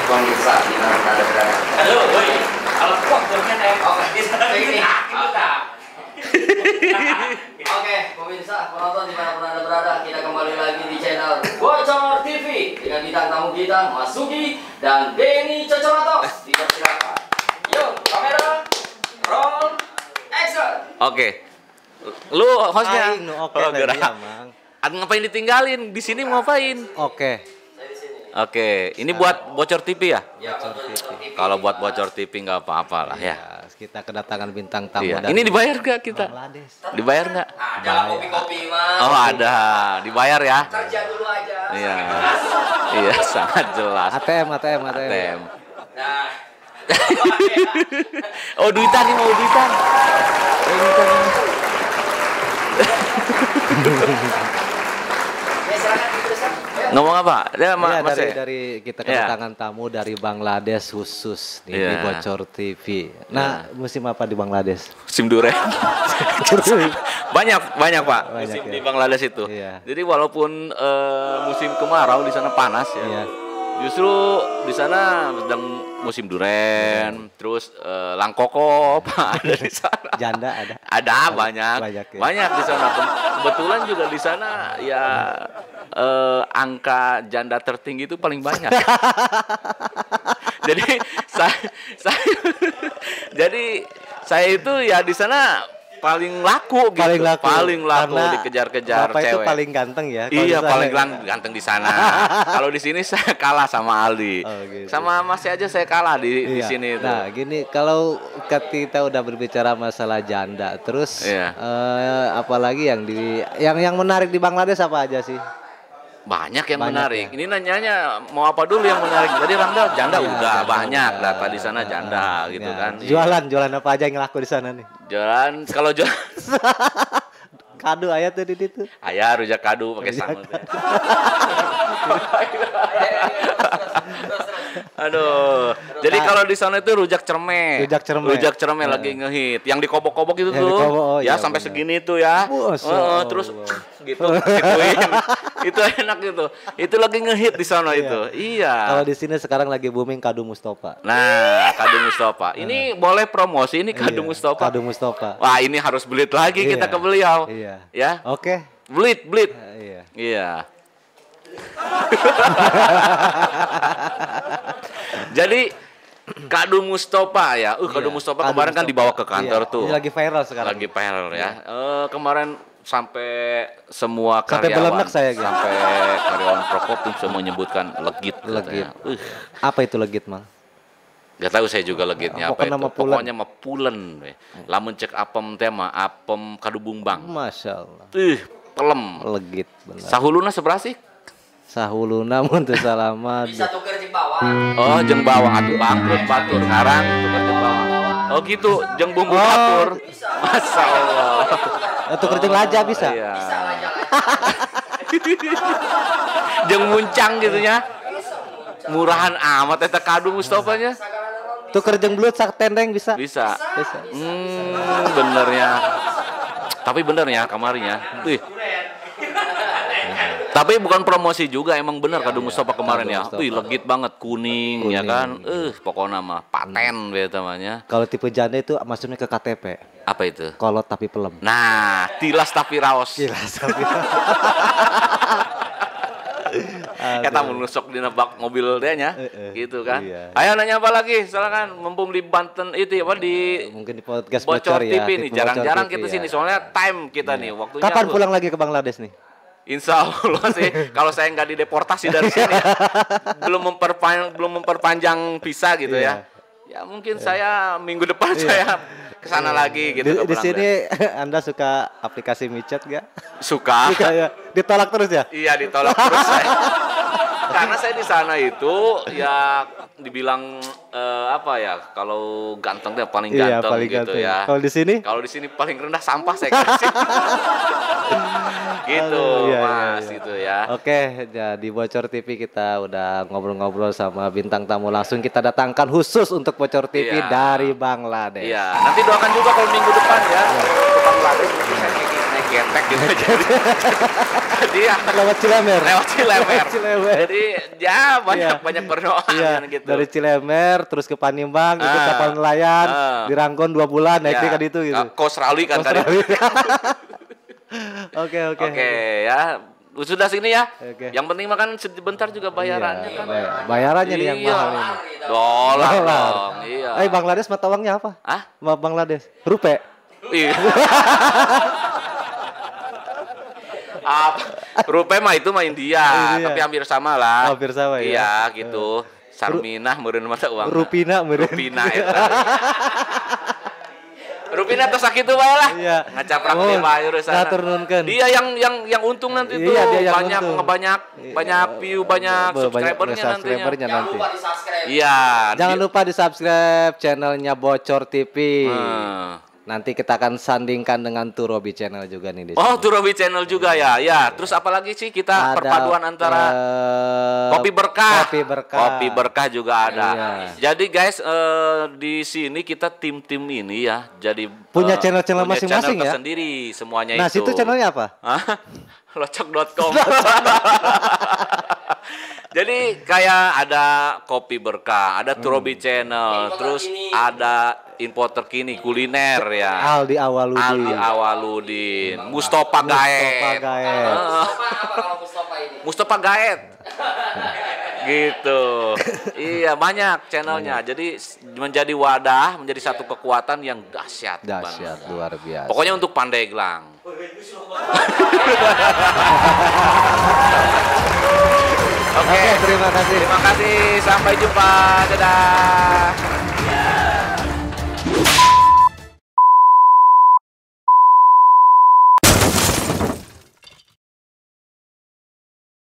pemirsa di mana Anda berada. Halo, woi. Kalau kuat ternyata oke, ini Oke, pemirsa, penonton di mana Anda berada, kita kembali lagi di channel Bocor TV dengan bintang tamu kita Mas Sugi dan Denny Cocoratos. Dipersilakan. Yuk, kamera, roll, action. Oke. Lu hostnya. Oke, Mang. Ngapain ditinggalin? Di sini mau ngapain? Oke. Saya di sini. Oke, ini buat Bocor TV ya? Ya, Bocor TV. Kalau buat Bocor TV nggak apa-apa lah ya. Ya, kita kedatangan bintang tamu Iya. dari Ini dibayar nggak kita? Bangladesh. Dibayar nggak? Ada lah kopi-kopi, Mas. Oh ada, dibayar ya? Kerja dulu aja. Iya, iya sangat jelas. ATM. ATM. Nah. Oh duitan nih, mau duitan. Ya, silakan diteruskan. Ayo. Ngomong apa? Ya, Iya, Mas. dari kita kedatangan tamu dari Bangladesh khusus nih, di Iya. Bocor TV. Nah, musim apa di Bangladesh? Musim durian. banyak Pak Banyak, musim ya. di Bangladesh itu. Iya. Jadi walaupun musim kemarau di sana panas ya. Iya. Justru di sana sedang musim duren, terus langkoko ada di sana. Janda ada. Ada banyak. Banyak, ya. Banyak di sana. Kebetulan juga di sana ya angka janda tertinggi itu paling banyak. Jadi saya itu ya di sana paling laku gitu. Paling laku Karena dikejar-kejar Bapak cewek. itu paling ganteng ya. kalau Iya di sana paling ya. ganteng di sana. Kalau di sini saya kalah sama Aldi. Oh, gitu. Sama Masnya aja saya kalah di Iya. sini itu. Nah, gini, kalau kita udah berbicara masalah janda, terus Iya. apalagi yang menarik di Bangladesh apa aja sih? Banyak yang Banyak, menarik. ya. Ini nanyanya mau apa dulu yang menarik? Tadi Rangga janda Iya, udah janda banyak udah. data di sana janda gitu Ya. kan. Jualan apa aja yang laku di sana nih? Jualan kalau jualan Kado ayat tuh di situ. ayah rujak kadu pakai sangut. Ya. Aduh. Jadi kalau di sana itu rujak cerme. Rujak cerme. Lagi ngehit. Yang dikobok-kobok itu Yang tuh. dikobok, oh, ya iya, sampai benar. segini tuh ya. Masya Terus Allah. gitu gituin. Itu enak gitu. Itu lagi ngehit di sana itu. Iya. Kalau di sini sekarang lagi booming kado Mustofa. Nah, kado Mustafa. Ini boleh promosi ini kado Iya, Mustafa. Kado Mustofa. Wah, ini harus belit lagi kita Iya. ke beliau. Iya. Ya. Oke. Belit. Iya. Iya. Jadi kado Mustafa ya. Kado Iya, Mustafa kado kemarin kan Mustofa. dibawa ke kantor Iya, tuh. ini lagi viral sekarang. Lagi viral ya. Kemarin sampai semua Sampai karyawan belenek saya, gitu. sampai karyawan Prokopim semua menyebutkan legit Legit. katanya. Apa itu legit, Mang? Gak tahu saya juga legitnya apa Pokoknya itu. mah pulen. Pokoknya mah pulen. We. Lamun cek apem tema apem kadubung bang. Masya Allah. Pelem. Legit benar. Sahuluna seberapa sih? Sahuluna mun teu salama. Bisa tuker di bawah. Oh, jeng bawang atuh bangkrut batur ngarang tuker jeng bawang. Oh gitu, jeng bumbu Oh. batur. Masya Allah. Itu kerjeng laja bisa. Iya. Bisa aja. Jeng muncang gitu ya. Murahan amat eta kado Mustafanya. Tuh kerjeng belut sak tendeng bisa. Bisa. Bisa. Benernya. Tapi benernya kamarnya. Tapi bukan promosi juga, emang bener kado Mustafa kemarin kado ya. Mustafa. Legit banget kuning ya kan. Pokoknya mah paten namanya. Kalau tipe janda itu maksudnya ke KTP. Apa itu? Kolot tapi pelem. Nah, tilas tapi raos. Jelas tapi. Eta menusuk di nebak mobil dia nya, gitu kan. Iya. Ayo nanya apa lagi? Silakan, mumpung di Banten itu apa di Mungkin di podcast Bocor ya. TV nih, tipe jarang-jarang Bocor kita TV, sini ya. soalnya time kita nih waktunya. Kapan pulang lagi ke Bangladesh nih? Insya Allah sih, kalau saya nggak dideportasi dari sini, ya, belum memperpanjang visa gitu ya. Ya mungkin saya minggu depan saya kesana lagi gitu. Di sini Anda suka aplikasi micet gak? Suka. Suka ya. Ditolak terus ya? Iya ditolak terus saya. Karena saya di sana itu ya dibilang apa ya, kalau ganteng dia paling Iya, ganteng paling gitu ganteng. ya. Kalau di sini? Kalau di sini paling rendah sampah saya kasih. Gitu, Aduh, iya, Mas, iya, iya. gitu ya. Oke, jadi Bocor TV kita udah ngobrol-ngobrol sama bintang tamu, langsung kita datangkan khusus untuk Bocor TV Iya. dari Bangladesh. Iya, nanti doakan juga kalau minggu depan ya. Ke Bangladesh nanti saya naik getek gitu. Jadi ya Lewat Cilemer. lewat Cilemer. Lewat Cilemer. Jadi ya banyak Iya. banyak berdoa Iya, gitu. dari Cilemer terus ke Panimbang, ikut Ah. kapal nelayan, Ah. di Ranggon 2 bulan, naik Ya, kan itu gitu. Kos rally kan tadi. Oke, oke. Oke ya, sudah sini ya. Oke. Yang penting makan sebentar juga bayarannya Iya, kan. bayarannya nih yang Iya. mahal ini. Dolar dong, iya. Bangladesh mata uangnya apa? Hah? Bangladesh. Rupiah. Iya. Apa? Rupiah mah itu mah India, India. tapi hampir sama lah. Hampir sama ya. Iya, gitu. Sarminah meureun mata uang. Rupina meureun. Rupina eta. Rupina tos sakitu bae lah. Iya. Ngacaprak Oh, teh bae urusan. ngatur nuhunkeun. Dia yang untung nanti tuh. Iya, dia yang banyak untung. banyak view, banyak subscribernya nantinya. subscribernya Jangan nanti. lupa di subscribe. Iya. Jangan lupa di subscribe channelnya Bocor TV. Hmm. Nanti kita akan sandingkan dengan Turobi channel juga nih di Oh, sini. Turobi channel juga ya. Ya, terus apa lagi sih kita Ada, perpaduan antara Kopi Berkah. Kopi Berkah. Kopi Berkah juga ada. Iya. Jadi guys, di sini kita tim-tim ini ya. Jadi Punya channel-channel punya masing-masing channel ya? tersendiri semuanya Nah, itu. situ channelnya apa? Hah? Locok.com. Jadi kayak ada Kopi Berkah, ada Turobi Channel, Info terus terkini. ada info terkini kuliner ya. Aldi Awaludin. Aldi Awaludin, Mustofa Gaet. Mustofa Gaet. Mustafa apa kalau Mustafa ini? Mustofa Gaet. Gitu. Iya, banyak channelnya. Jadi menjadi wadah, menjadi satu kekuatan yang dahsyat. Dahsyat, luar biasa. Pokoknya untuk Pandeglang. Oke, Oke, terima kasih. terima kasih. Sampai jumpa. Dadah.